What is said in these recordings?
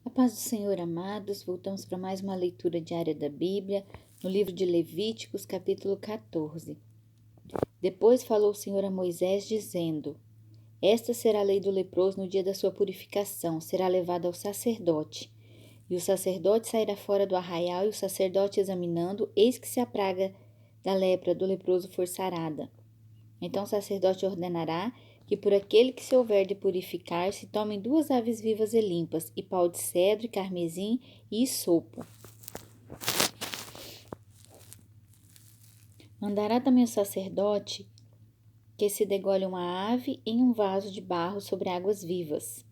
A paz do Senhor, amados, voltamos para mais uma leitura diária da Bíblia, no livro de Levíticos, capítulo 14. Depois falou o Senhor a Moisés, dizendo: Esta será a lei do leproso no dia da sua purificação, será levada ao sacerdote. E o sacerdote sairá fora do arraial, e o sacerdote examinando, eis que se a praga da lepra do leproso for sarada. Então o sacerdote ordenará que por aquele que se houver de purificar se tomem 2 aves vivas e limpas, e pau de cedro, e carmesim e hisopo. Mandará também o sacerdote que se degole uma ave em um vaso de barro sobre águas vivas.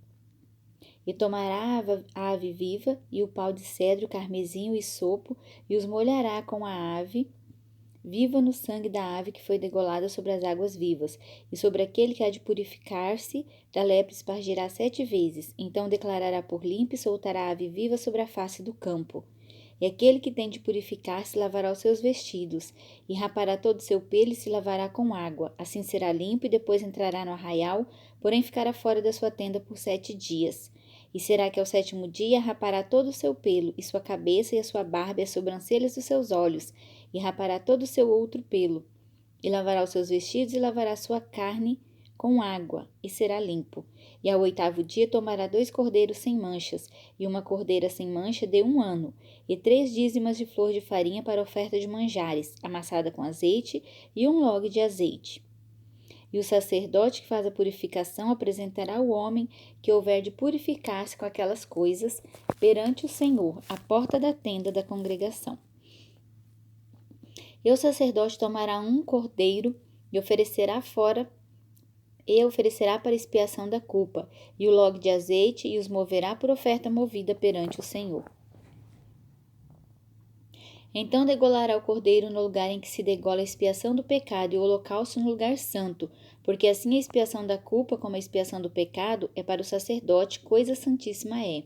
E tomará a ave viva e o pau de cedro, o carmesim e o hisopo, e os molhará com a ave viva no sangue da ave que foi degolada sobre as águas vivas, e sobre aquele que há de purificar-se da lepra espargirá 7 vezes. Então declarará por limpo e soltará a ave viva sobre a face do campo. E aquele que tem de purificar-se lavará os seus vestidos, e rapará todo o seu pelo e se lavará com água. Assim será limpo e depois entrará no arraial, porém ficará fora da sua tenda por 7 dias. E será que ao 7º dia rapará todo o seu pelo, e sua cabeça, e a sua barba, e as sobrancelhas dos seus olhos, e rapará todo o seu outro pelo, e lavará os seus vestidos, e lavará sua carne com água, e será limpo. E ao 8º dia tomará 2 cordeiros sem manchas, e uma cordeira sem mancha de 1 ano, e 3 dízimas de flor de farinha para oferta de manjares, amassada com azeite, e 1 log de azeite. E o sacerdote que faz a purificação apresentará o homem que houver de purificar-se com aquelas coisas perante o Senhor, à porta da tenda da congregação. E o sacerdote tomará 1 cordeiro e oferecerá para expiação da culpa, e o log de azeite, e os moverá por oferta movida perante o Senhor. Então degolará o cordeiro no lugar em que se degola a expiação do pecado, e o holocausto no lugar santo, porque assim a expiação da culpa como a expiação do pecado é para o sacerdote, coisa santíssima é.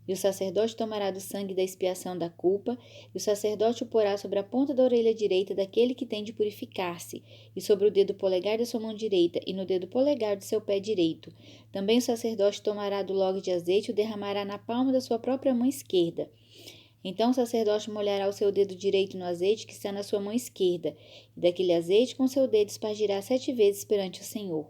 E o sacerdote tomará do sangue da expiação da culpa, e o sacerdote o porá sobre a ponta da orelha direita daquele que tem de purificar-se, e sobre o dedo polegar da sua mão direita, e no dedo polegar do seu pé direito. Também o sacerdote tomará do log de azeite e o derramará na palma da sua própria mão esquerda. Então o sacerdote molhará o seu dedo direito no azeite que está na sua mão esquerda, e daquele azeite com seu dedo espargirá 7 vezes perante o Senhor.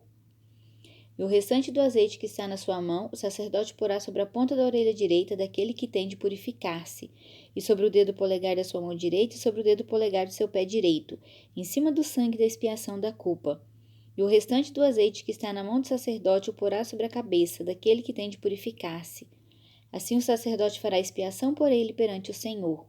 E o restante do azeite que está na sua mão, o sacerdote porá sobre a ponta da orelha direita daquele que tem de purificar-se, e sobre o dedo polegar da sua mão direita e sobre o dedo polegar do seu pé direito, em cima do sangue da expiação da culpa. E o restante do azeite que está na mão do sacerdote o porá sobre a cabeça daquele que tem de purificar-se. Assim o sacerdote fará expiação por ele perante o Senhor.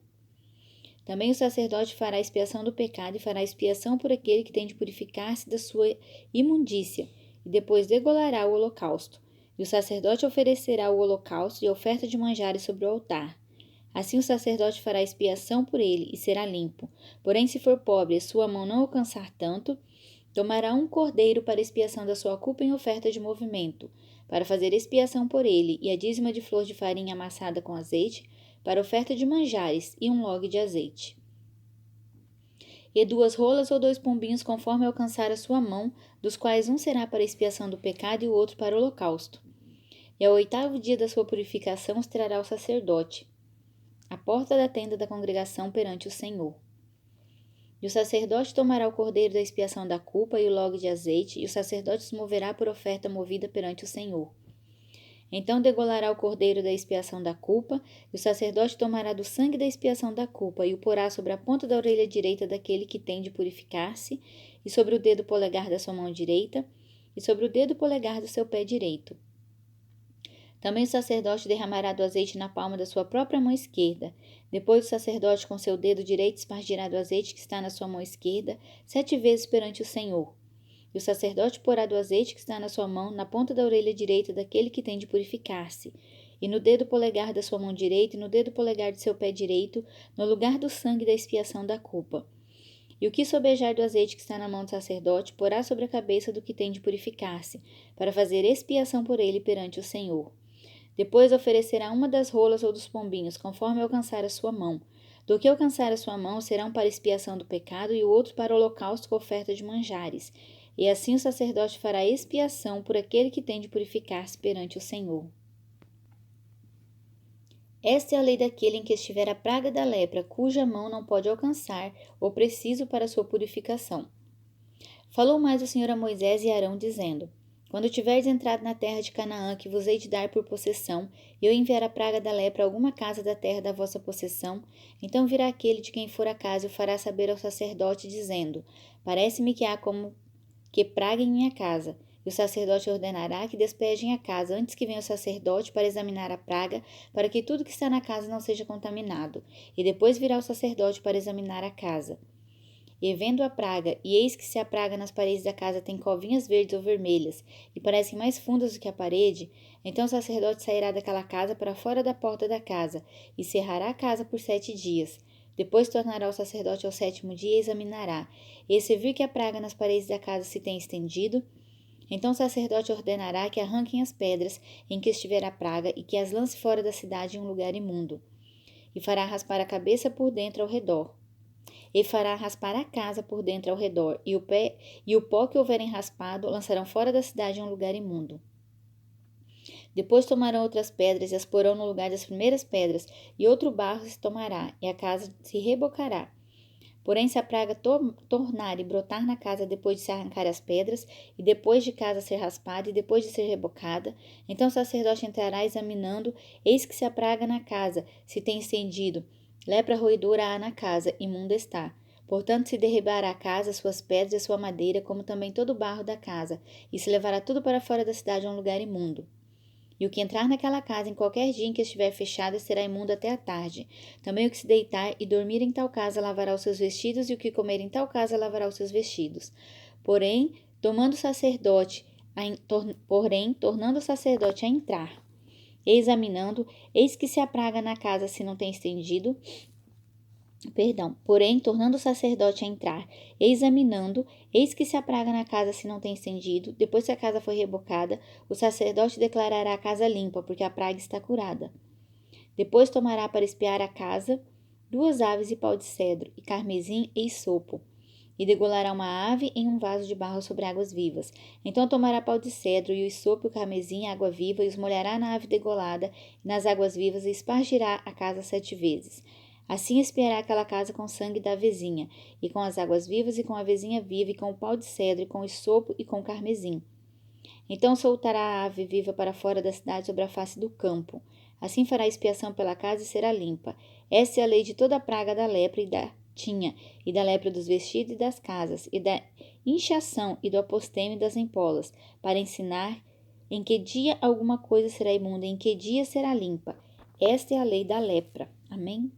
Também o sacerdote fará expiação do pecado e fará expiação por aquele que tem de purificar-se da sua imundícia, e depois degolará o holocausto. E o sacerdote oferecerá o holocausto e a oferta de manjares sobre o altar. Assim o sacerdote fará expiação por ele e será limpo. Porém, se for pobre e sua mão não alcançar tanto, tomará 1 cordeiro para expiação da sua culpa em oferta de movimento, para fazer expiação por ele, e a dízima de flor de farinha amassada com azeite, para oferta de manjares, e 1 log de azeite. E 2 rolas ou 2 pombinhos, conforme alcançar a sua mão, dos quais um será para expiação do pecado e o outro para o holocausto. E ao 8º dia da sua purificação os trará o sacerdote, à porta da tenda da congregação perante o Senhor. E o sacerdote tomará o cordeiro da expiação da culpa e o log de azeite, e o sacerdote os moverá por oferta movida perante o Senhor. Então degolará o cordeiro da expiação da culpa, e o sacerdote tomará do sangue da expiação da culpa, e o porá sobre a ponta da orelha direita daquele que tem de purificar-se, e sobre o dedo polegar da sua mão direita, e sobre o dedo polegar do seu pé direito. Também o sacerdote derramará do azeite na palma da sua própria mão esquerda. Depois o sacerdote com seu dedo direito espargirá do azeite que está na sua mão esquerda 7 vezes perante o Senhor. E o sacerdote porá do azeite que está na sua mão na ponta da orelha direita daquele que tem de purificar-se, e no dedo polegar da sua mão direita e no dedo polegar de seu pé direito, no lugar do sangue da expiação da culpa. E o que sobejar do azeite que está na mão do sacerdote porá sobre a cabeça do que tem de purificar-se, para fazer expiação por ele perante o Senhor. Depois oferecerá 1 das rolas ou dos pombinhos, conforme alcançar a sua mão. Do que alcançar a sua mão, será um para expiação do pecado e o outro para o holocausto com oferta de manjares. E assim o sacerdote fará expiação por aquele que tem de purificar-se perante o Senhor. Esta é a lei daquele em que estiver a praga da lepra, cuja mão não pode alcançar, ou preciso para sua purificação. Falou mais o Senhor a Moisés e a Arão, dizendo: Quando tiverdes entrado na terra de Canaã, que vos hei de dar por possessão, e eu enviar a praga da lepra a alguma casa da terra da vossa possessão, então virá aquele de quem for a casa e o fará saber ao sacerdote, dizendo: Parece-me que há como que praga em minha casa. E o sacerdote ordenará que despejem a casa, antes que venha o sacerdote para examinar a praga, para que tudo que está na casa não seja contaminado. E depois virá o sacerdote para examinar a casa. E vendo a praga, e eis que se a praga nas paredes da casa tem covinhas verdes ou vermelhas, e parecem mais fundas do que a parede, então o sacerdote sairá daquela casa para fora da porta da casa, e cerrará a casa por 7 dias. Depois tornará o sacerdote ao 7º dia e examinará. E se vir que a praga nas paredes da casa se tem estendido, então o sacerdote ordenará que arranquem as pedras em que estiver a praga e que as lance fora da cidade em um lugar imundo. E fará raspar a cabeça por dentro ao redor. E fará raspar a casa por dentro ao redor, e o pó que houverem raspado lançarão fora da cidade em um lugar imundo. Depois tomarão outras pedras e as porão no lugar das primeiras pedras, e outro barro se tomará, e a casa se rebocará. Porém, se a praga tornar e brotar na casa depois de se arrancar as pedras, e depois de casa ser raspada, e depois de ser rebocada, então o sacerdote entrará examinando, eis que se a praga na casa se tem estendido, lepra roedora há na casa, imunda está. Portanto, se derribará a casa, suas pedras e sua madeira, como também todo o barro da casa, e se levará tudo para fora da cidade a um lugar imundo. E o que entrar naquela casa em qualquer dia em que estiver fechada será imundo até a tarde. Também o que se deitar e dormir em tal casa lavará os seus vestidos, e o que comer em tal casa lavará os seus vestidos. Porém, tornando o sacerdote a entrar, e examinando, eis que se a praga na casa se não tem estendido, porém, tornando o sacerdote a entrar, e examinando, eis que se a praga na casa se não tem estendido, depois que a casa foi rebocada, o sacerdote declarará a casa limpa, porque a praga está curada. Depois tomará para espiar a casa 2 aves e pau de cedro, e carmesim e isopo, e degolará uma ave em um vaso de barro sobre águas vivas. Então tomará pau de cedro e o isopo e o carmesim, a água viva, e os molhará na ave degolada e nas águas vivas, e espargirá a casa 7 vezes. Assim espiará aquela casa com o sangue da avezinha, e com as águas vivas, e com a avezinha viva, e com o pau de cedro, e com o isopo, e com o carmesim. Então soltará a ave viva para fora da cidade sobre a face do campo. Assim fará expiação pela casa e será limpa. Esta é a lei de toda a praga da lepra e da lepra dos vestidos e das casas, e da inchação e do aposteme e das empolas, para ensinar em que dia alguma coisa será imunda e em que dia será limpa. Esta é a lei da lepra. Amém?